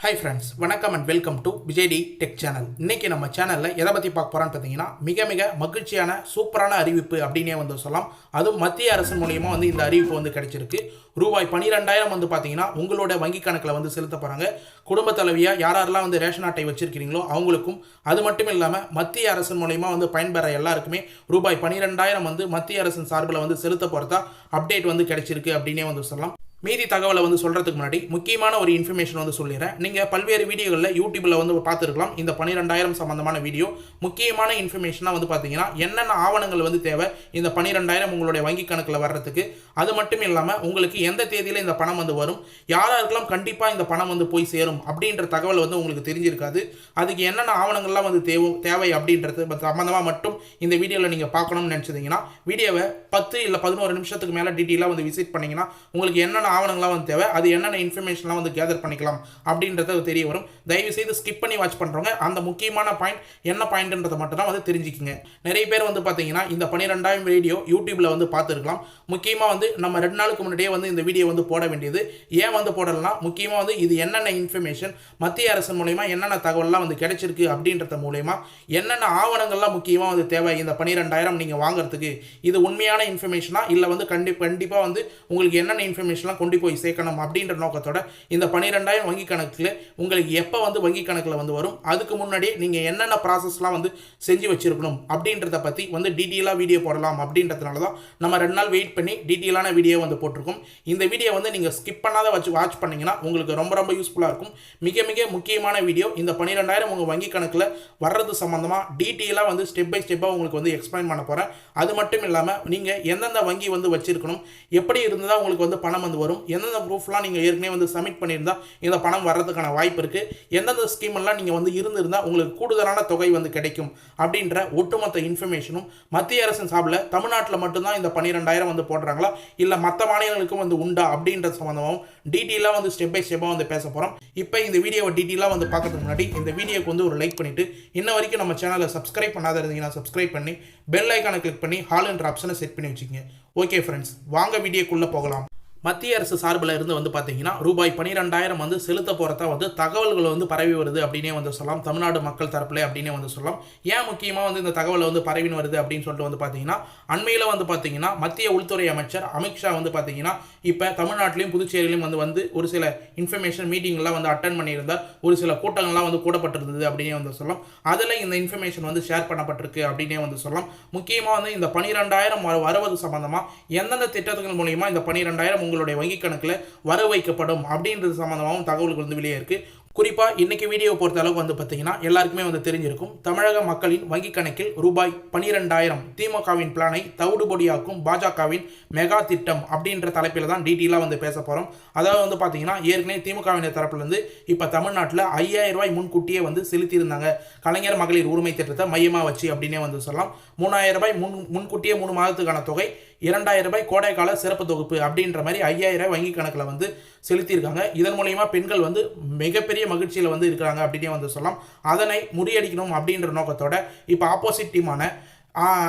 Hi friends, வணக்கம் and welcome to விஜய்டி tech channel. இன்றைக்கி நம்ம சேனலில் எதை பற்றி பார்க்க போகிறான்னு பார்த்தீங்கன்னா, மிக மகிழ்ச்சியான சூப்பரான அறிவிப்பு அப்படின்னே வந்து சொல்லலாம். அதுவும் மத்திய அரசு மூலியமாக வந்து இந்த அறிவிப்பு வந்து கிடைச்சிருக்கு. ரூபாய் 12,000 வந்து பார்த்தீங்கன்னா உங்களோட வங்கி கணக்கில் வந்து செலுத்த போகிறாங்க. குடும்ப தலைவியாக யாரெல்லாம் வந்து ரேஷன் அட்டை வச்சிருக்கிறீங்களோ அவங்களுக்கும், அது மட்டும் இல்லாமல் மத்திய அரசு மூலியமாக வந்து பயன்பெற எல்லாருக்குமே ரூபாய் 12,000 வந்து மத்திய அரசின் சார்பில் வந்து செலுத்த போகிறதா அப்டேட் வந்து கிடைச்சிருக்கு அப்படின்னே வந்து சொல்லலாம். மீதி தகவலை வந்து சொல்கிறதுக்கு முன்னாடி முக்கியமான ஒரு இன்ஃபர்மேஷன் வந்து சொல்லிடுறேன். நீங்கள் பல்வேறு வீடியோகளில் யூடியூப்பில் வந்து பார்த்துருக்கலாம். இந்த 12,000 சம்மந்தமான வீடியோ முக்கியமான இன்ஃபர்மேஷனாக வந்து பார்த்தீங்கன்னா என்னென்ன ஆவணங்கள் வந்து தேவை இந்த 12,000 உங்களுடைய வங்கி கணக்கில் வர்றதுக்கு, அது மட்டும் இல்லாமல் உங்களுக்கு எந்த தேதியில் இந்த பணம் வந்து வரும், யாராருக்கெல்லாம் கண்டிப்பாக இந்த பணம் வந்து போய் சேரும் அப்படின்ற தகவல் வந்து உங்களுக்கு தெரிஞ்சிருக்காது. அதுக்கு என்னென்ன ஆவணங்கள்லாம் வந்து தேவை அப்படின்றது சம்மந்தமாக மட்டும் இந்த வீடியோவில் நீங்கள் பார்க்கணும்னு நினச்சிங்கன்னா வீடியோவை 10 இல்லை 11 நிமிஷத்துக்கு மேலே டீட்டெயிலாக வந்து விசிட் பண்ணிங்கன்னா உங்களுக்கு என்னென்ன ஆவணங்கள்லாம் வந்து தேவை, அது என்னென்ன இன்ஃபர்மேஷன்லாம் வந்து கேதர் பண்ணிக்கலாம் அப்படின்றது தெரிய வரும். தயவு செய்து ஸ்கிப் பண்ணி வாட்ச் பண்ணுறவங்க அந்த முக்கியமான பாயிண்ட் என்ன பாயிண்ட்ன்றதை மட்டும் தான் வந்து தெரிஞ்சுக்கிங்க. நிறைய பேர் வந்து பார்த்தீங்கன்னா இந்த 12,000 வீடியோ யூடியூப்ல வந்து பார்த்துருக்கலாம். முக்கியமாக வந்து நம்ம 2 நாளுக்கு முன்னாடியே வந்து இந்த வீடியோ வந்து போட வேண்டியது. ஏன் வந்து போடலாம், முக்கியமாக வந்து இது என்னென்ன இன்ஃபர்மேஷன் மத்திய அரசு மூலயமா என்னென்ன தகவல்லாம் வந்து கிடைச்சிருக்கு அப்படின்றத மூலயமா என்னென்ன ஆவணங்கள்லாம் முக்கியமாக வந்து தேவை இந்த 12,000 நீங்கள் வாங்குறதுக்கு, இது உண்மையான இன்ஃபர்மேஷனா இல்லை வந்து கண்டிப்பாக வந்து உங்களுக்கு என்னென்ன இன்ஃபர்மேஷன்லாம் கொண்டு போய் சேர்க்கணும் அப்படின்ற நோக்கத்தோட இந்த 12,000 வங்கி கணக்கில் உங்களுக்கு எப்போ வந்து வங்கி கணக்கில் வந்து வரும், அதுக்கு முன்னாடியே நீங்கள் என்னென்ன ப்ராசஸ்லாம் வந்து செஞ்சு வச்சிருக்கணும் அப்படின்றத பற்றி வந்து டீட்டெயிலாக வீடியோ போடலாம் அப்படின்றதுனால தான் நம்ம 2 நாள் வெயிட் பண்ணி டீட்டெயிலான வீடியோ வந்து போட்டிருக்கோம். இந்த வீடியோ வந்து நீங்கள் ஸ்கிப் பண்ணாத வாட்ச் பண்ணிங்கன்னா உங்களுக்கு ரொம்ப யூஸ்ஃபுல்லாக இருக்கும். மிக முக்கியமான வீடியோ. இந்த 12,000 உங்கள் வங்கி கணக்கில் வர்றது சம்மந்தமாக டீட்டெயிலாக வந்து ஸ்டெப் பை ஸ்டெப்பாக உங்களுக்கு வந்து எக்ஸ்பிளைன் பண்ண போகிறேன். அது மட்டும் இல்லாமல் நீங்கள் எந்தெந்த வங்கி வந்து வச்சிருக்கணும், எப்படி இருந்தால் உங்களுக்கு வந்து பணம் வந்து வரும், எந்தெந்த ப்ரூஃப்லாம் நீங்கள் ஏற்கனவே வந்து சப்மிட் பண்ணியிருந்தால் இந்த பணம் வர்றதுக்கான வாய்ப்பு இருக்குது, எந்தெந்த ஸ்கீமெல்லாம் நீங்கள் வந்து இருந்திருந்தால் உங்களுக்கு கூடுதலான தொகை வந்து கிடைக்கும் அப்படின்ற ஒட்டுமொத்த இன்ஃபர்மேஷனும் மத்திய அரசின் சார்பில் தமிழ்நாட்டில் மட்டும்தான் இந்த 12,000 வந்து போடுறாங்களா இல்லை மற்ற மாநிலங்களுக்கும் வந்து உண்டா அப்படின்ற சம்மந்தமாகவும் டீட்டெயிலாக வந்து ஸ்டெப் பை ஸ்டெப்பாக வந்து பேச போகிறோம். இப்போ இந்த வீடியோவை டீட்டெயிலாக வந்து பார்க்கறதுக்கு முன்னாடி இந்த வீடியோக்கு வந்து ஒரு லைக் பண்ணிவிட்டு இன்ன வரைக்கும் நம்ம சேனலை சப்ஸ்கிரைப் பண்ணாத இருந்தீங்கன்னா சப்ஸ்கிரைப் பண்ணி பெல் ஐக்கானை கிளிக் பண்ணி ஹால் என்ற ஆப்ஷனை செட் பண்ணி வச்சுக்கோங்க. ஓகே ஃப்ரெண்ட்ஸ், வாங்க வீடியோக்குள்ளே போகலாம். மத்திய அரசு சார்பில் இருந்து வந்து பார்த்தீங்கன்னா ரூபாய் 12,000 வந்து செலுத்த போகிறதா வந்து தகவல்கள் வந்து பரவி வருது அப்படின்னே வந்து சொல்லலாம். தமிழ்நாடு மக்கள் தரப்பில் அப்படின்னே வந்து சொல்லலாம். ஏன் முக்கியமாக வந்து இந்த தகவலை வந்து பரவின்னு வருது அப்படின்னு சொல்லிட்டு வந்து பார்த்தீங்கன்னா, அண்மையில் வந்து பார்த்தீங்கன்னா மத்திய உள்துறை அமைச்சர் அமித்ஷா வந்து பார்த்தீங்கன்னா இப்போ தமிழ்நாட்டிலையும் புதுச்சேரியிலையும் வந்து ஒரு சில இன்ஃபர்மேஷன் மீட்டிங்லாம் வந்து அட்டன் பண்ணியிருந்தார். ஒரு சில கூட்டங்கள்லாம் வந்து கூடப்பட்டிருந்தது அப்படின்னே வந்து சொல்லலாம். அதில் இந்த இன்ஃபர்மேஷன் வந்து ஷேர் பண்ணப்பட்டிருக்கு அப்படின்னே வந்து சொல்லலாம். முக்கியமாக வந்து இந்த 12,000 வருவது சம்பந்தமாக எந்தெந்த திட்டங்கள் மூலியமாக இந்த 12,000 உங்களுடைய வங்கி கணக்கில் வர வைக்கப்படும் அப்படின்றது சம்பந்தமாகவும் தகவல்கள் வந்து வெளியே இருக்கு. குறிப்பாக இன்றைக்கி வீடியோ பொறுத்த அளவுக்கு வந்து பார்த்தீங்கன்னா எல்லாருக்குமே வந்து தெரிஞ்சிருக்கும். தமிழக மக்களின் வங்கி கணக்கில் ரூபாய் 12,000 திமுகவின் பிளானை தவிடுபொடியாக்கும் பாஜகவின் மெகா திட்டம் அப்படின்ற தலைப்பில் தான் டீட்டெயிலாக வந்து பேச போகிறோம். அதாவது வந்து பார்த்தீங்கன்னா ஏற்கனவே திமுகவின் தரப்புலேருந்து இப்போ தமிழ்நாட்டில் 5,000 ரூபாய் முன்கூட்டியே வந்து செலுத்தியிருந்தாங்க. கலைஞர் மகளிர் உரிமை திட்டத்தை மையமாக வச்சு அப்படின்னே வந்து சொல்லலாம். 3,000 ரூபாய் முன்கூட்டியே 3 மாதத்துக்கான தொகை, 2,000 ரூபாய் கோடைக்கால சிறப்பு தொகுப்பு அப்படின்ற மாதிரி 5,000 ரூபாய் வங்கி கணக்கில் வந்து செலுத்தியிருக்காங்க. இதன் மூலயமா பெண்கள் வந்து மிகப்பெரிய மகிழ்ச்சியில் வந்து இருக்கிறாங்க அப்படின்னே வந்து சொல்லலாம். அதனை முறியடிக்கணும் அப்படின்ற நோக்கத்தோட இப்போ ஆப்போசிட் டீமான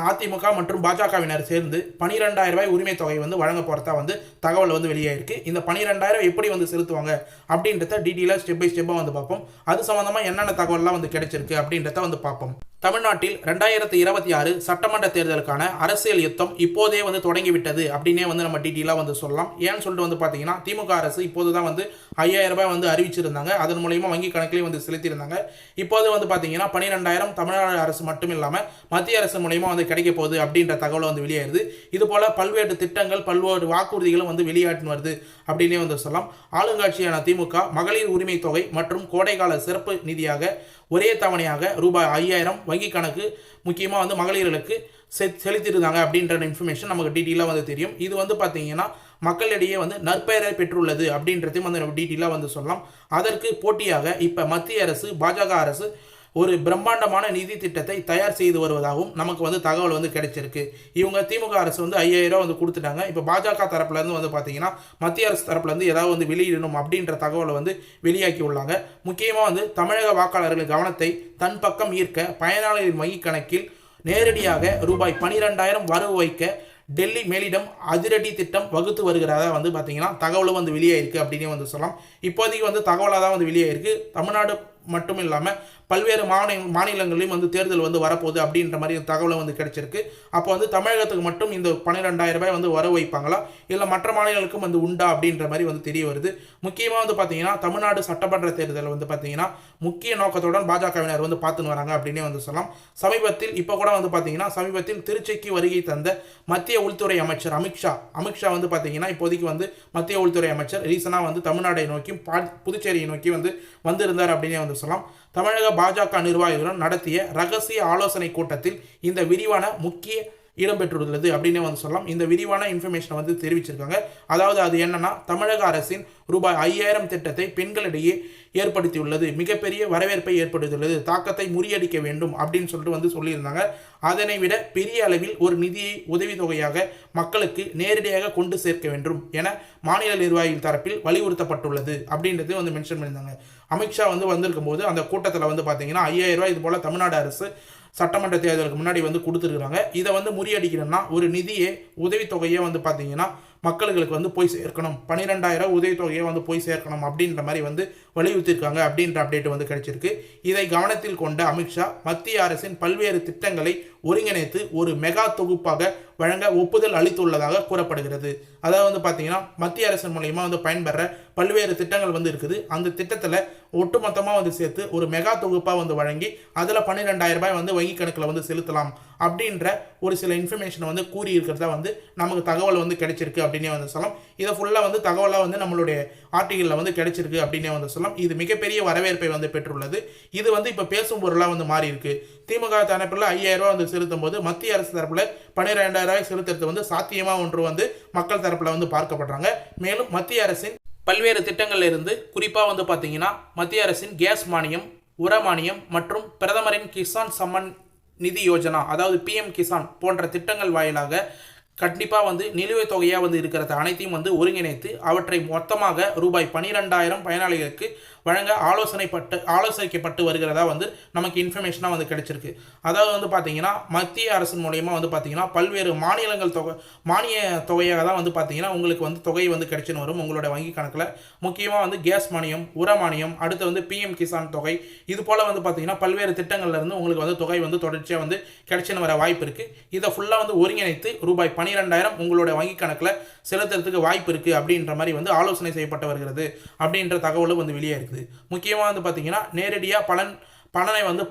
அதிமுக மற்றும் பாஜகவினர் சேர்ந்து 12,000 ரூபாய் உரிமை தொகை வந்து வழங்க போகிறதா வந்து தகவல் வந்து வெளியாயிருக்கு. இந்த 12,000 எப்படி வந்து செலுத்துவாங்க அப்படின்றத டீட்டெயிலாக ஸ்டெப் பை ஸ்டெப்பாக வந்து பார்ப்போம். அது சம்மந்தமாக என்னென்ன தகவல்லாம் வந்து கிடைச்சிருக்கு அப்படின்றத வந்து பார்ப்போம். தமிழ்நாட்டில் 2026 சட்டமன்ற தேர்தலுக்கான அரசியல் யுத்தம் இப்போதே வந்து தொடங்கிவிட்டது அப்படின்னே வந்து நம்ம டீட்டெயிலாக வந்து சொல்லலாம். ஏன்னு சொல்லிட்டு வந்து பார்த்தீங்கன்னா திமுக அரசு இப்போது தான் வந்து 5,000 ரூபாய் வந்து அறிவிச்சிருந்தாங்க. அதன் மூலயமா வங்கி கணக்கிலையும் வந்து செலுத்தியிருந்தாங்க. இப்போது வந்து பார்த்தீங்கன்னா 12,000 தமிழ்நாடு அரசு மட்டும் இல்லாமல் மத்திய அரசு மூலயமா வந்து கிடைக்க போகுது அப்படின்ற தகவல் வந்து வெளியாயிருது. இது போல பல்வேறு திட்டங்கள் பல்வேறு வாக்குறுதிகளும் வந்து வெளியாட்டு வருது அப்படின்னே வந்து சொல்லலாம். ஆளுங்கட்சியான திமுக மகளிர் உரிமை தொகை மற்றும் கோடைக்கால சிறப்பு நிதியாக ஒரே தவணையாக ரூபாய் 5,000 வங்கி கணக்கு முக்கியமாக வந்து மகளிர்களுக்கு செலுத்தியிருந்தாங்க அப்படின்ற இன்ஃபர்மேஷன் நமக்கு டீட்டெயிலாக வந்து தெரியும். இது வந்து பார்த்தீங்கன்னா மக்களிடையே வந்து நற்பெயரை பெற்றுள்ளது அப்படின்றதையும் வந்து நம்ம டீட்டெயிலாக வந்து சொல்லலாம். அதற்கு போட்டியாக இப்போ மத்திய அரசு பாஜக அரசு ஒரு பிரம்மாண்டமான நிதி திட்டத்தை தயார் செய்து வருவதாகவும் நமக்கு வந்து தகவல் வந்து கிடைச்சிருக்கு. இவங்க திமுக அரசு வந்து 5,000 ரூபா வந்து கொடுத்துட்டாங்க. இப்போ பாஜக தரப்புலேருந்து வந்து பார்த்தீங்கன்னா மத்திய அரசு தரப்புலேருந்து ஏதாவது வந்து வெளியிடணும் அப்படின்ற தகவலை வந்து வெளியாக்கி உள்ளாங்க. முக்கியமாக வந்து தமிழக வாக்காளர்கள் கவனத்தை தன் பக்கம் ஈர்க்க பயனாளர்களின் வங்கி கணக்கில் நேரடியாக ரூபாய் 12,000 வரவு வைக்க டெல்லி மேலிடம் அதிரடி திட்டம் வகுத்து வருகிறதா வந்து பார்த்தீங்கன்னா தகவலும் வந்து வெளியாயிருக்கு அப்படின்னு வந்து சொல்லலாம். இப்போதைக்கு வந்து தகவலாக தான் வந்து வெளியாயிருக்கு. தமிழ்நாடு மட்டும் இல்லாமல் பல்வேறு மாநிலங்களிலும் வந்து தேர்தல் வந்து வரப்போகுது அப்படின்ற மாதிரி தகவலும் வந்து கிடைச்சிருக்கு. அப்போ வந்து தமிழகத்துக்கு மட்டும் இந்த 12,000 ரூபாய் வந்து வர வைப்பாங்களா, இல்லை மற்ற மாநிலங்களுக்கும் வந்து உண்டா அப்படின்ற மாதிரி வந்து தெரிய வருது. முக்கியமாக வந்து பார்த்தீங்கன்னா தமிழ்நாடு சட்டமன்ற தேர்தல் வந்து பார்த்தீங்கன்னா முக்கிய நோக்கத்துடன் பாஜகவினர் வந்து பார்த்துன்னு வராங்க அப்படின்னே வந்து சொல்லலாம். இப்போ கூட வந்து பார்த்தீங்கன்னா சமீபத்தில் திருச்சிக்கு வருகை தந்த மத்திய உள்துறை அமைச்சர் அமித்ஷா வந்து பார்த்தீங்கன்னா இப்போதைக்கு வந்து மத்திய உள்துறை அமைச்சர் ரீசனாக வந்து தமிழ்நாடை நோக்கி புதுச்சேரியை நோக்கி வந்திருந்தார் அப்படின்னே வந்து சொல்லலாம். தமிழக பாஜக நிர்வாகிகளுடன் நடத்திய ரகசிய ஆலோசனை கூட்டத்தில் இந்த விரிவான முக்கிய இடம்பெற்றுள்ளது அப்படின்னு வந்து சொல்லலாம். இந்த விரிவான இன்ஃபர்மேஷனை வந்து தெரிவிச்சிருக்காங்க. அதாவது அது என்னன்னா, தமிழக அரசின் ரூபாய் 5,000 திட்டத்தை பெண்களிடையே ஏற்படுத்தியுள்ளது, மிகப்பெரிய வரவேற்பை ஏற்படுத்தியுள்ளது, தாக்கத்தை முறியடிக்க வேண்டும் அப்படின்னு சொல்லிட்டு சொல்லியிருந்தாங்க. அதனை விட பெரிய அளவில் ஒரு நிதியை உதவித்தொகையாக மக்களுக்கு நேரடியாக கொண்டு சேர்க்க வேண்டும் என மாநில நிர்வாகிகள் தரப்பில் வலியுறுத்தப்பட்டுள்ளது அப்படின்றது மென்ஷன் பண்ணியிருந்தாங்க. அமித்ஷா வந்திருக்கும் போது அந்த கூட்டத்தில் பார்த்தீங்கன்னா 5,000 ரூபாய் இது போல தமிழ்நாடு அரசு சட்டமன்ற தேர்தலுக்கு முன்னாடி கொடுத்துருக்குறாங்க. இதை முறியடிக்கணும்னா ஒரு நிதியை உதவித்தொகையை பார்த்தீங்கன்னா மக்களுக்கு போய் சேர்க்கணும், 12,000 உதவித்தொகையை போய் சேர்க்கணும் அப்படின்ற மாதிரி வலியுறுத்திருக்காங்க அப்படின்ற அப்டேட் கிடைச்சிருக்கு. இதை கவனத்தில் கொண்ட அமித்ஷா மத்திய அரசின் பல்வேறு திட்டங்களை ஒருங்கிணைத்து ஒரு மெகா தொகுப்பாக வழங்க ஒப்புதல் அளித்துள்ளதாக கூறப்படுகிறது. அதாவது பார்த்தீங்கன்னா மத்திய அரசின் மூலமா பயன்பெற பல்வேறு திட்டங்கள் இருக்குது. அந்த திட்டத்தில் ஒட்டுமொத்தமாக சேர்த்து ஒரு மெகா தொகுப்பாக வழங்கி அதில் 12,000 ரூபாய் வங்கி கணக்கில் செலுத்தலாம் அப்படின்ற ஒரு சில இன்ஃபர்மேஷனை கூறி இருக்கிறதா நமக்கு தகவல் கிடைச்சிருக்கு அப்படின்னே சொல்லலாம். இதை ஃபுல்லாக தகவலாக நம்மளுடைய ஆர்டிகலில் கிடைச்சிருக்கு அப்படின்னே சொல்லலாம். இது மிகப்பெரிய வரவேற்பை பெற்றுள்ளது. இது இப்போ பேசும் பொருளாக மாறி இருக்கு. திமுக தரப்பில் 5,000 ரூபாய் செலுத்தும் போது மத்திய அரசு தரப்பில் 12,000 ரூபாய் செலுத்துறது சாத்தியமாக ஒன்று மக்கள் தரப்பில் பார்க்கப்படுறாங்க. மேலும் மத்திய அரசின் பல்வேறு திட்டங்கள்ல இருந்து குறிப்பாக பார்த்தீங்கன்னா மத்திய அரசின் கேஸ் மானியம், உர மானியம் மற்றும் பிரதமரின் கிசான் சம்மன் நிதி யோஜனா, அதாவது PM கிசான் போன்ற திட்டங்கள் வாயிலாக கண்டிப்பாக நிலுவைத் தொகையாக இருக்கிறது அனைத்தையும் ஒருங்கிணைத்து அவற்றை மொத்தமாக ரூபாய் 12,000 பயனாளிகளுக்கு வழங்க ஆலோசிக்கப்பட்டு வருகிறதா நமக்கு இன்ஃபர்மேஷனாக கிடைச்சிருக்கு. அதாவது பார்த்தீங்கன்னா மத்திய அரசின் மூலயமா பார்த்தீங்கன்னா பல்வேறு மானிய தொகையாக தான் பார்த்தீங்கன்னா உங்களுக்கு தொகை கிடைச்சுன்னு வரும் உங்களோட வங்கி கணக்கில். முக்கியமாக கேஸ் மானியம், உர மானியம், அடுத்து PM கிசான் தொகை, இது போல் பார்த்தீங்கன்னா பல்வேறு திட்டங்கள்ல இருந்து உங்களுக்கு தொகை தொடர்ச்சியாக கிடைச்சுன்னு வர வாய்ப்பு இருக்குது. இதை ஃபுல்லாக ஒருங்கிணைத்து ரூபாய் 12,000 உங்களோட வங்கி கணக்கில் செலுத்துறதுக்கு வாய்ப்பு இருக்குது அப்படின்ற மாதிரி ஆலோசனை செய்யப்பட்டு வருகிறது அப்படின்ற தகவலும் வெளியே இருக்குது. முக்கியமாக பார்த்தீங்கன்னா நேரடியாக பணனை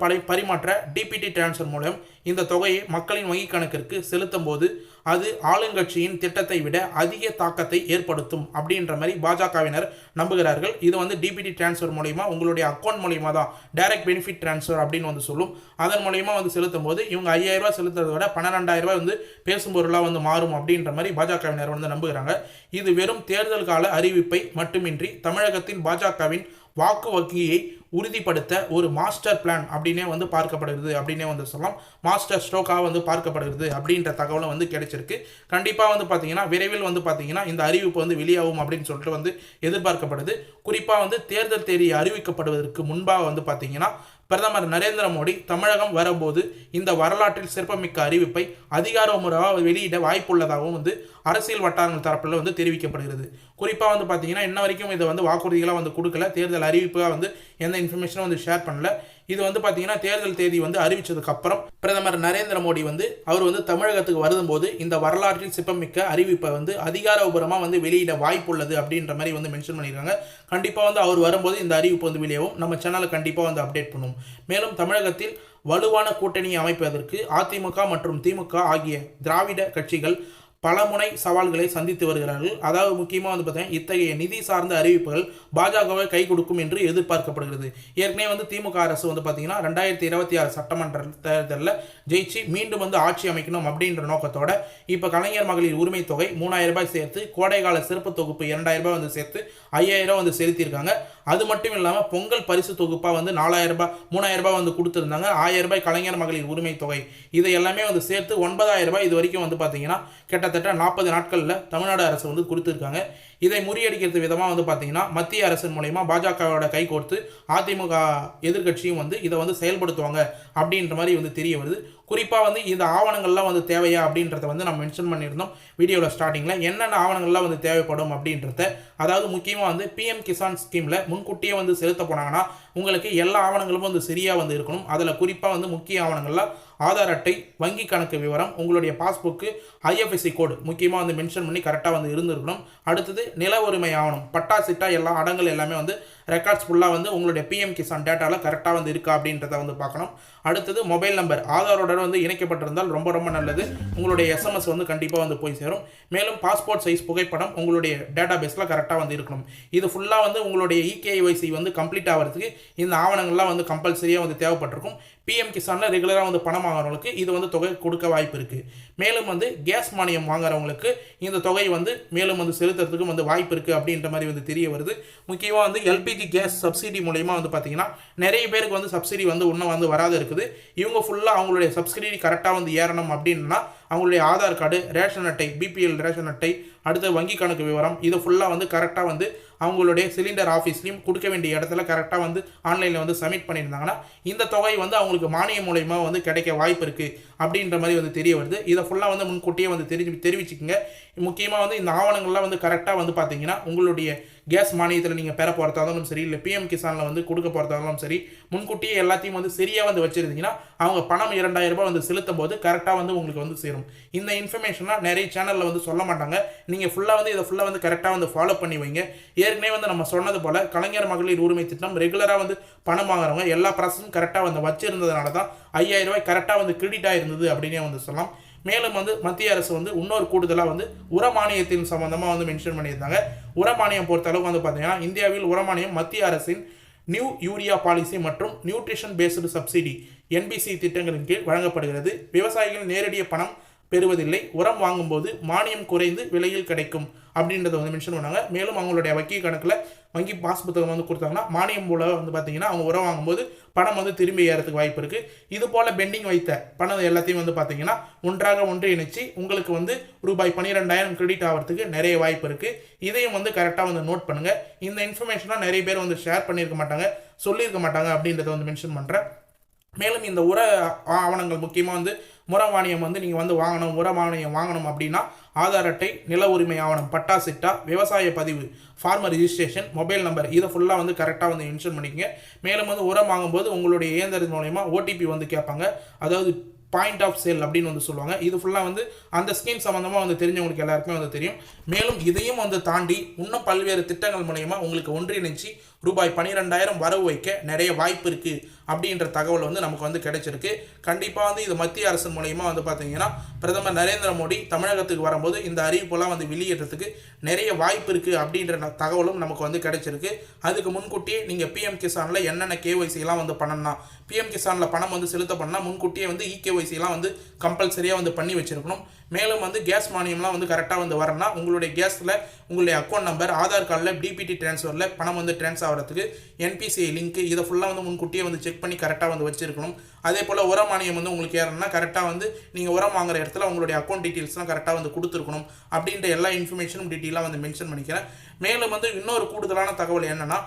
பரிமாற்ற டிபிடி டிரான்ஸ்ஃபர் மூலம் இந்த தொகையை மக்களின் வங்கி கணக்கிற்கு செலுத்தும் போது அது ஆளுங்கட்சியின் திட்டத்தை விட அதிக தாக்கத்தை ஏற்படுத்தும் அப்படின்ற மாதிரி பாஜகவினர் நம்புகிறார்கள். இது டிபிடி டிரான்ஸ்ஃபர் மூலமா உங்களுடைய அக்கௌண்ட் மூலமா தான் டைரக்ட் பெனிஃபிட் டிரான்ஸ்ஃபர் அப்படின்னு சொல்லும். அதன் மூலமா செலுத்தும் போது இவங்க 5,000 ரூபாய் செலுத்துறதை விட 12,000 ரூபாய் பேசும் பொருளாக மாறும் அப்படின்ற மாதிரி பாஜகவினர் நம்புகிறாங்க. இது வெறும் தேர்தல் கால அறிவிப்பை மட்டுமின்றி தமிழகத்தின் பாஜகவின் வாக்கு வங்கியை உறுதிப்படுத்த ஒரு மாஸ்டர் பிளான் அப்படின்னே பார்க்கப்படுகிறது அப்படின்னே சொல்லலாம். மாஸ்டர் ஸ்ட்ரோக்காக பார்க்கப்படுகிறது அப்படின்ற தகவலும் கிடைச்சிருக்கு. கண்டிப்பாக பார்த்தீங்கன்னா விரைவில் பார்த்தீங்கன்னா இந்த அறிவிப்பு வெளியாகும் அப்படின்னு சொல்லிட்டு எதிர்பார்க்கப்படுது. குறிப்பாக தேர்தல் தேதி அறிவிக்கப்படுவதற்கு முன்பாக பார்த்தீங்கன்னா பிரதமர் நரேந்திர மோடி தமிழகம் வரும்போது இந்த வரலாற்றில் சிறப்புமிக்க அறிவிப்பை அதிகாரமுறையாக வெளியிட வாய்ப்புள்ளதாகவும் அரசியல் வட்டாரங்கள் தரப்பில் தெரிவிக்கப்படுகிறது. குறிப்பாக பார்த்தீங்கன்னா இன்ன வரைக்கும் இதை வாக்குறுதிகளாக கொடுக்கல, தேர்தல் அறிவிப்பாக எந்த இன்ஃபர்மேஷனும் ஷேர் பண்ணல. இது பார்த்தீங்கன்னா தேர்தல் தேதி அறிவிச்சதுக்கு அப்புறம் பிரதமர் நரேந்திர மோடி அவர் தமிழகத்துக்கு வரும்போது இந்த வரலாற்றில் சிறப்புமிக்க அறிவிப்பை அதிகாரபூர்வமாக வெளியிட வாய்ப்புள்ளது அப்படின்ற மாதிரி மென்ஷன் பண்ணியிருக்காங்க. கண்டிப்பாக அவர் வரும்போது இந்த அறிவிப்பு வெளியாகும். நம்ம சேனலை கண்டிப்பாக அப்டேட் பண்ணுவோம். மேலும் தமிழகத்தில் வலுவான கூட்டணியை அமைப்பதற்கு அதிமுக மற்றும் திமுக ஆகிய திராவிட கட்சிகள் பலமுனை சவால்களை சந்தித்து வருகிறார்கள். அதாவது முக்கியமாக பார்த்தீங்கன்னா இத்தகைய நிதி சார்ந்த அறிவிப்புகள் பாஜகவை கை கொடுக்கும் என்று எதிர்பார்க்கப்படுகிறது. ஏற்கனவே திமுக அரசு பார்த்தீங்கன்னா 2026 சட்டமன்ற தேர்தலில் ஜெயிச்சு மீண்டும் ஆட்சி அமைக்கணும் அப்படின்ற நோக்கத்தோட இப்போ கலைஞர் மகளிர் உரிமை தொகை 3,000 ரூபாய் சேர்த்து, கோடைகால சிறப்பு தொகுப்பு 2,000 ரூபாய் சேர்த்து 5,000 ரூபாய் செலுத்தியிருக்காங்க. அது மட்டும் இல்லாமல் பொங்கல் பரிசு தொகுப்பாக 4,000 ரூபாய் 3,000 ரூபாய் கொடுத்துருந்தாங்க. 1,000 ரூபாய் கலைஞர் மகளிர் உரிமை தொகை, இதை எல்லாமே சேர்த்து 9,000 ரூபாய் இது வரைக்கும் பார்த்தீங்கன்னா கிட்டத்தட்ட 40 நாட்களில் தமிழ்நாடு அரசு கொடுத்துருக்காங்க. இதை முறியடிக்கிறது விதமாக வந்து பார்த்தீங்கன்னா மத்திய அரசின் மூலயமா பாஜகவோட கை கோர்த்து அதிமுக எதிர்கட்சியும் வந்து இதை வந்து செயல்படுத்துவாங்க அப்படின்ற மாதிரி வந்து தெரிய வருது. குறிப்பாக வந்து இந்த ஆவணங்கள்லாம் வந்து தேவையா அப்படின்றத வந்து நம்ம மென்ஷன் பண்ணியிருந்தோம் வீடியோவில் ஸ்டார்டிங்கில். என்னென்ன ஆவணங்கள்லாம் வந்து தேவைப்படும் அப்படின்றத, அதாவது முக்கியமாக வந்து பிஎம் கிசான் ஸ்கீமில் முன்கூட்டியே வந்து செலுத்த போனாங்கன்னா உங்களுக்கு எல்லா ஆவணங்களும் வந்து சரியாக வந்து இருக்கணும். அதில் குறிப்பாக வந்து முக்கிய ஆவணங்கள்லாம் ஆதார் அட்டை, வங்கி கணக்கு விவரம், உங்களுடைய பாஸ்புக்கு, ஐஎஃப்எஸ்சி கோடு முக்கியமாக வந்து மென்ஷன் பண்ணி கரெக்டாக வந்து இருந்திருக்கணும். அடுத்தது நில உரிமை ஆவணம், பட்டா சிட்டா எல்லா அடங்கல் எல்லாமே வந்து ரெக்கார்ட்ஸ் ஃபுல்லாக வந்து உங்களுடைய பிஎம் கிசான் டேட்டாவில் கரெக்டாக வந்து இருக்கா அப்படின்றத வந்து பார்க்கணும். அடுத்தது மொபைல் நம்பர் ஆதாரோட வந்து இணைக்கப்பட்டிருந்தால் ரொம்ப ரொம்ப நல்லது. உங்களுடைய எஸ்எம்எஸ் வந்து கண்டிப்பாக வந்து போய் சேரும். மேலும் பாஸ்போர்ட் சைஸ் புகைப்படம் உங்களுடைய டேட்டா பேஸில் கரெக்டாக வந்து இருக்கணும். இது ஃபுல்லாக வந்து உங்களுடைய இகேஒய்சி வந்து கம்ப்ளீட் ஆகிறதுக்கு இந்த ஆவணங்கள்லாம் வந்து கம்பல்சரியாக வந்து தேவைப்பட்டிருக்கும். பிஎம் கிசானில் ரெகுலராக வந்து பணம் வாங்குறவங்களுக்கு இது வந்து தொகை கொடுக்க வாய்ப்பு இருக்குது. மேலும் வந்து கேஸ் மானியம் வாங்குறவங்களுக்கு இந்த தொகை வந்து மேலும் வந்து செலுத்துறதுக்கும் வந்து வாய்ப்பு இருக்குது அப்படின்ற மாதிரி வந்து தெரிய வருது. முக்கியமாக வந்து எல்பிஜி கேஸ் சப்சிடி மூலயமா வந்து பார்த்தீங்கன்னா நிறைய பேருக்கு வந்து சப்சிடி வந்து இன்னும் வந்து வராது இருக்குது. இவங்க ஃபுல்லாக அவங்களுடைய சப்சிடி கரெக்டாக வந்து ஏறணும் அப்படின்னா அவங்களுடைய ஆதார் கார்டு, ரேஷன் அட்டை, பிபிஎல் ரேஷன் அட்டை, அடுத்த வங்கி கணக்கு விவரம் இதை ஃபுல்லாக வந்து கரெக்டாக வந்து அவங்களுடைய சிலிண்டர் ஆஃபீஸ்லையும் கொடுக்க வேண்டிய இடத்துல கரெக்டாக வந்து ஆன்லைனில் வந்து சப்மிட் பண்ணியிருந்தாங்கன்னா இந்த தொகை வந்து அவங்களுக்கு மானியம் மூலயமா வந்து கிடைக்க வாய்ப்பு இருக்குது அப்படின்ற மாதிரி வந்து தெரிய வருது. இதை ஃபுல்லாக வந்து முன்கூட்டியே வந்து தெரிவிச்சுக்கோங்க. முக்கியமாக வந்து இந்த ஆவணங்கள்லாம் வந்து கரெக்டாக வந்து பார்த்தீங்கன்னா உங்களுடைய கேஸ் மானியத்தில் நீங்கள் பெற போகிறதாலும் சரி, இல்லை பிஎம் கிசானில் வந்து கொடுக்க போகிறதாலும் சரி, முன்கூட்டியே எல்லாத்தையும் வந்து சரியாக வந்து வச்சுருந்தீங்கன்னா அவங்க பணம் 2000 ரூபாய் வந்து செலுத்தும் போது கரெக்டாக வந்து உங்களுக்கு வந்து சேரும். இந்த இன்ஃபர்மேஷனாக நிறைய சேனலில் வந்து சொல்ல மாட்டாங்க. நீங்கள் ஃபுல்லாக வந்து இதை ஃபுல்லாக வந்து கரெக்டாக வந்து ஃபாலோ பண்ணி வைங்க. ஏற்கனவே வந்து நம்ம சொன்னது போல் கலைஞர் மகளிர் உரிமை திட்டம் ரெகுலராக வந்து பணம் வாங்குறவங்க எல்லா ப்ராசஸும் கரெக்டாக வந்து வச்சிருந்ததுனால தான் 5000 ரூபாய் கரெக்டாக வந்து கிரெடிட் ஆகிருந்தது அப்படின்னே வந்து சொல்லலாம். மேலும் வந்து மத்திய அரசு வந்து இன்னொரு கூடுதலாக வந்து உர மானியத்தின் சம்பந்தமாக வந்து மென்ஷன் பண்ணியிருந்தாங்க. உர மானியம் பொறுத்த அளவுக்கு வந்து பார்த்தீங்கன்னா இந்தியாவில் உர மானியம் மத்திய அரசின் நியூ யூரியா பாலிசி மற்றும் நியூட்ரிஷன் பேஸ்டு சப்சிடி என்பிசி திட்டங்களின் கீழ் வழங்கப்படுகிறது. விவசாயிகள் நேரடிய பணம் பெறுவதில்லை. உரம் வாங்கும்போது மானியம் குறைந்து விலையில் கிடைக்கும் அப்படின்றத வந்து மென்ஷன் பண்ணாங்க. மேலும் அவங்களுடைய வங்கி கணக்கில் வங்கி பாஸ் புத்தகம் வந்து கொடுத்தாங்கன்னா மானியம் போல வந்து பார்த்தீங்கன்னா அவங்க உரம் வாங்கும்போது பணம் வந்து திரும்பி ஏறதுக்கு வாய்ப்பு இருக்குது. இது போல் பெண்டிங் வைத்த பணம் எல்லாத்தையும் வந்து பார்த்தீங்கன்னா ஒன்றாக இணைச்சு உங்களுக்கு வந்து ரூபாய் 12,000 கிரெடிட் ஆகிறதுக்கு நிறைய வாய்ப்பு இருக்குது. இதையும் வந்து கரெக்டாக வந்து நோட் பண்ணுங்கள். இந்த இன்ஃபர்மேஷனாக நிறைய பேர் வந்து ஷேர் பண்ணியிருக்க மாட்டாங்க, சொல்லியிருக்க மாட்டாங்க அப்படின்றத வந்து மென்ஷன் பண்ணுறேன். மேலும் இந்த உர ஆவணங்கள் முக்கியமாக வந்து உர மானியம் வந்து நீங்கள் வந்து உர மானியம் வாங்கணும் அப்படின்னா ஆதார் அட்டை, நில உரிமை ஆவணம், பட்டா சிட்டா, விவசாய பதிவு, ஃபார்மர் ரிஜிஸ்ட்ரேஷன், மொபைல் நம்பர் இதை ஃபுல்லாக வந்து கரெக்டாக வந்து மென்ஷன் பண்ணிக்கங்க. மேலும் வந்து உரம் வாங்கும்போது உங்களுடைய இயந்திரத்தின் மூலயமா ஓடிபி வந்து கேட்பாங்க, அதாவது பாயிண்ட் ஆஃப் சேல் அப்படின்னு வந்து சொல்லுவாங்க. இது ஃபுல்லாக வந்து அந்த ஸ்கீம் சம்மந்தமாக வந்து தெரிஞ்சவங்களுக்கு எல்லாருக்குமே வந்து தெரியும். மேலும் இதையும் வந்து தாண்டி இன்னும் பல்வேறு திட்டங்கள் மூலயமா உங்களுக்கு ஒன்றிணைச்சு ரூபாய் 12,000 வரவு வைக்க நிறைய வாய்ப்பு இருக்குது அப்படின்ற தகவல் வந்து நமக்கு வந்து கிடைச்சிருக்கு. கண்டிப்பாக வந்து இது மத்திய அரசின் மூலயமா வந்து பார்த்தீங்கன்னா பிரதமர் நரேந்திர மோடி தமிழகத்துக்கு வரும்போது இந்த அறிவிப்பெல்லாம் வந்து வெளியிடுறதுக்கு நிறைய வாய்ப்பு இருக்குது அப்படின்ற தகவலும் நமக்கு வந்து கிடைச்சிருக்கு. அதுக்கு முன்கூட்டியே நீங்கள் பிஎம் கிசானில் என்னென்ன கேஒய்சிலாம் வந்து பண்ணணும், பிஎம் கிசானில் பணம் வந்து செலுத்த பண்ணால் முன்கூட்டியே வந்து இகேஒய்சிலாம் வந்து கம்பல்சரியாக வந்து பண்ணி வச்சிருக்கணும். மேலும் வந்து கேஸ் மானியம்லாம் வந்து கரெக்டாக வந்து வரணும்னா உங்களுடைய கேஸில் உங்களுடைய அக்கௌண்ட் நம்பர், ஆதார் கார்டில் டிபிடி டிரான்ஸ்ஃபரில் பணம் வந்து டிரான்ஸ்ஃபர் ஆகிறதுக்கு என்பிசிஐ லிங்க் இதை ஃபுல்லாக வந்து முன்கூட்டியே வந்து செக் பண்ணி கரெக்டாக வந்து வச்சிருக்கணும். அதே போல் உர மானியம் வந்து உங்களுக்கு ஏறணும்னா கரெக்டாக வந்து நீங்கள் உரம் வாங்குற இடத்துல உங்களுடைய அக்கௌண்ட் டீட்டெயில்ஸ்லாம் கரெக்டாக வந்து கொடுத்துருக்கணும் அப்படின்ற எல்லா இன்ஃபர்மேஷனும் டீட்டெயிலாக வந்து மென்ஷன் பண்ணிக்கிறேன். மேலும் வந்து இன்னொரு கூடுதலான தகவல் என்னென்னா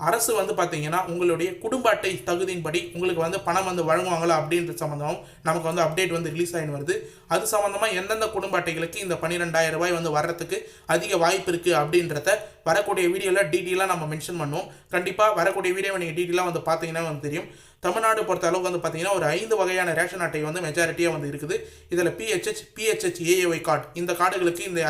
அரசு வந்து பார்த்தீங்கன்னா உங்களுடைய குடும்ப அட்டை தகுதியின்படி உங்களுக்கு வந்து பணம் வந்து வழங்குவாங்களா அப்படின்ற சம்மந்தமும் நமக்கு வந்து அப்டேட் வந்து ரிலீஸ் ஆகி வருது. அது சம்மந்தமாக எந்தெந்த குடும்ப அட்டைகளுக்கு இந்த 12,000 ரூபாய் வந்து வர்றதுக்கு அதிக வாய்ப்பு இருக்குது அப்படின்றத வரக்கூடிய வீடியோவில் டீட்டெயிலாக நம்ம மென்ஷன் பண்ணுவோம். கண்டிப்பாக வரக்கூடிய வீடியோவை நீங்கள் டீட்டெயிலாக வந்து பார்த்தீங்கன்னா வந்து தெரியும். தமிழ்நாடு பொறுத்த அளவுக்கு வந்து பார்த்தீங்கன்னா ஒரு 5 வகையான ரேஷன் அட்டை வந்து மெஜாரிட்டியாக வந்து இருக்குது. இதில் பிஹெச்ஹெச் ஏஏஒய் கார்டு இந்த கார்டுகளுக்கு இந்த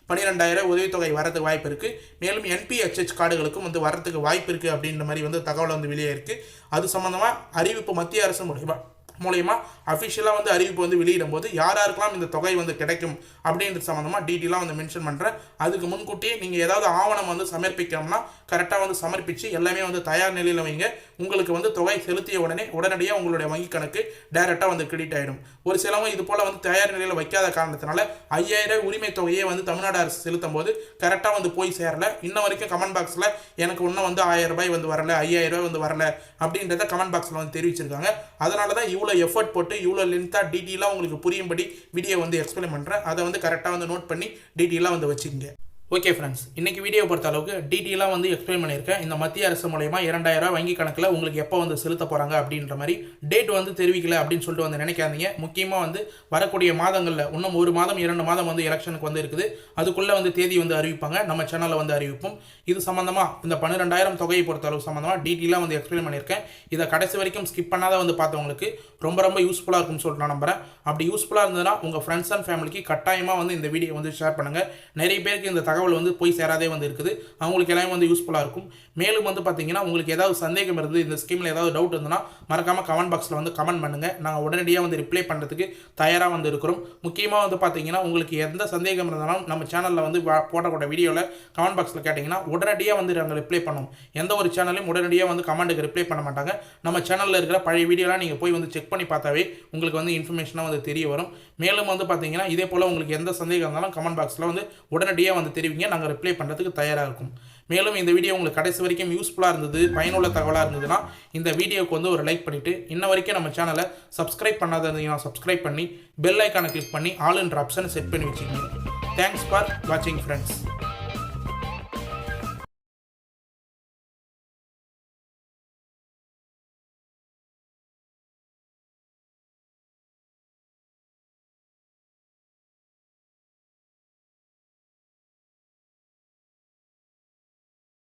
12,000 உதவித்தொகை வரதுக்கு வாய்ப்பு இருக்குது. மேலும் என்பிஹெச்ஹெச் கார்டுகளுக்கும் வந்து வரதுக்கு வாய்ப்பு இருக்குது அப்படின்ற மாதிரி வந்து தகவல் வந்து வெளியே இருக்குது. அது சம்மந்தமாக அறிவிப்பு மத்திய அரசு மூலயமா அஃபிஷியலாக வந்து அறிவிப்பு வந்து வெளியிடும் போது யாருக்கெல்லாம் இந்த தொகை வந்து கிடைக்கும் அப்படின்ற சம்மந்தமாக டீட்டெயிலாக வந்து மென்ஷன் பண்ணுறேன். அதுக்கு முன்கூட்டியே நீங்கள் ஏதாவது ஆவணம் வந்து சமர்ப்பிக்கணும்னா கரெக்டாக வந்து சமர்ப்பித்து எல்லாமே வந்து தயார் நிலையில் வைங்க. உங்களுக்கு வந்து தொகை செலுத்திய உடனடியாக உங்களுடைய வங்கி கணக்கு டைரெக்டாக வந்து கிரெடிட் ஆகிடும். ஒரு சிலவங்க இது போல் வந்து தயார் நிலையில் வைக்காத காரணத்தினால 5000 உரிமை தொகையை வந்து தமிழ்நாடு அரசு செலுத்தும் போது கரெக்டாக வந்து போய் சேரல. இன்ன வரைக்கும் கமெண்ட் பாக்ஸில் எனக்கு இன்னும் வந்து 1000 ரூபாய் வந்து வரல, 5000 ரூபாய் வந்து வரல அப்படின்றத கமெண்ட் பாக்ஸில் வந்து தெரிவிச்சிருக்காங்க. அதனால தான் இவ்வளோ எஃபர்ட் போட்டு இவ்வளோ லென்த்தாக டீட்டெயிலாக உங்களுக்கு புரியும்படி வீடியோ வந்து எக்ஸ்பிளைன் பண்ணுறேன். அதை வந்து கரெக்டாக வந்து நோட் பண்ணி டீட்டெயிலாக வந்து வச்சுக்கோங்க. ஓகே ஃப்ரெண்ட்ஸ், இன்றைக்கி வீடியோ பொறுத்த அளவுக்கு டீட்டெயிலாக வந்து எக்ஸ்பிளைன் பண்ணியிருக்கேன். இந்த மத்திய அரசு மூலயமா 2000 வங்கி கணக்கில் உங்களுக்கு எப்போ வந்து செலுத்த போகிறாங்க அப்படின்ற மாதிரி டேட் வந்து தெரிவிக்கல அப்படின்னு சொல்லிட்டு வந்து நினைக்காதீங்க. முக்கியமாக வந்து வரக்கூடிய மாதங்களில் இன்னும் 1 மாதம் 2 மாதம் வந்து எலெக்ஷனுக்கு வந்து இருக்குது. அதுக்குள்ளே வந்து தேதி வந்து அறிவிப்பாங்க. நம்ம சேனலில் வந்து அறிவிப்போம். இது சம்மந்தமாக இந்த 12000 தொகையை பொறுத்த அளவு சம்மந்தமாக டீட்டெயிலாக வந்து எக்ஸ்பிளைன் பண்ணியிருக்கேன். இதை கடைசி வரைக்கும் ஸ்கிப் பண்ணாத வந்து பார்த்தவங்களுக்கு ரொம்ப யூஸ்ஃபுல்லாக இருக்கும்னு சொல்லிட்டு நான் நம்புகிறேன். அப்படி யூஸ்ஃபுல்லாக இருந்ததுன்னா உங்கள் ஃப்ரெண்ட்ஸ் அண்ட் ஃபேமிலிக்கு கட்டாயமாக வந்து இந்த வீடியோ வந்து ஷேர் பண்ணுங்கள். நிறைய பேருக்கு இந்த தகவல் வந்து போய் சேராதே வந்து இருக்குது. அவங்களுக்கு எல்லாம் வந்து யூஸ்ஃபுல்லாக இருக்கும். மேலும் வந்து பார்த்தீங்கன்னா உங்களுக்கு ஏதாவது சந்தேகம் இருந்து இந்த ஸ்கீமில் ஏதாவது டவுட் இருந்ததுன்னா மறக்காமல் கமெண்ட் பாக்ஸில் வந்து கமெண்ட் பண்ணுங்கள். நாங்கள் உடனடியாக வந்து ரிப்ளை பண்ணுறதுக்கு தயாராக வந்து இருக்கிறோம். முக்கியமாக வந்து பார்த்தீங்கன்னா உங்களுக்கு எந்த சந்தேகம் இருந்தாலும் நம்ம சேனலில் வந்து போடக்கூடிய வீடியோவில் கமெண்ட் பாக்ஸில் கேட்டிங்கன்னா உடனடியாக வந்து நாங்கள் ரிப்ளை பண்ணுவோம். எந்த ஒரு சேனலையும் உடனடியாக வந்து கமெண்ட்டுக்கு ரிப்ளை பண்ண மாட்டாங்க. நம்ம சேனலில் இருக்கிற பழைய வீடியோலாம் நீங்கள் போய் வந்து செக் பண்ணி பார்த்தாவே உங்களுக்கு வந்து இன்ஃபர்மேஷனாக வந்து தெரிய வரும். மேலும் வந்து பார்த்தீங்கன்னா இதே போல் உங்களுக்கு எந்த சந்தேகம் இருந்தாலும் கமெண்ட் பாக்ஸில் வந்து உடனடியாக வந்து தெரிவிங்க. நாங்கள் ரிப்ளை பண்ணுறதுக்கு தயாராக இருக்கும். மேலும் இந்த வீடியோ உங்களுக்கு கடைசி வரைக்கும் யூஸ்ஃபுல்லாக இருந்தது, பயனுள்ள தகவலாக இருந்ததுன்னா இந்த வீடியோவுக்கு வந்து ஒரு லைக் பண்ணிவிட்டு இன்ன வரைக்கும் நம்ம சேனலை சப்ஸ்கிரைப் பண்ணாத இருந்தீங்கன்னா சப்ஸ்கிரைப் பண்ணி பெல் ஐக்கானை கிளிக் பண்ணி ஆல் என்ற ஆப்ஷனை செட் பண்ணி வச்சுக்கோங்க. தேங்க்ஸ் ஃபார் வாட்சிங் ஃப்ரெண்ட்ஸ்.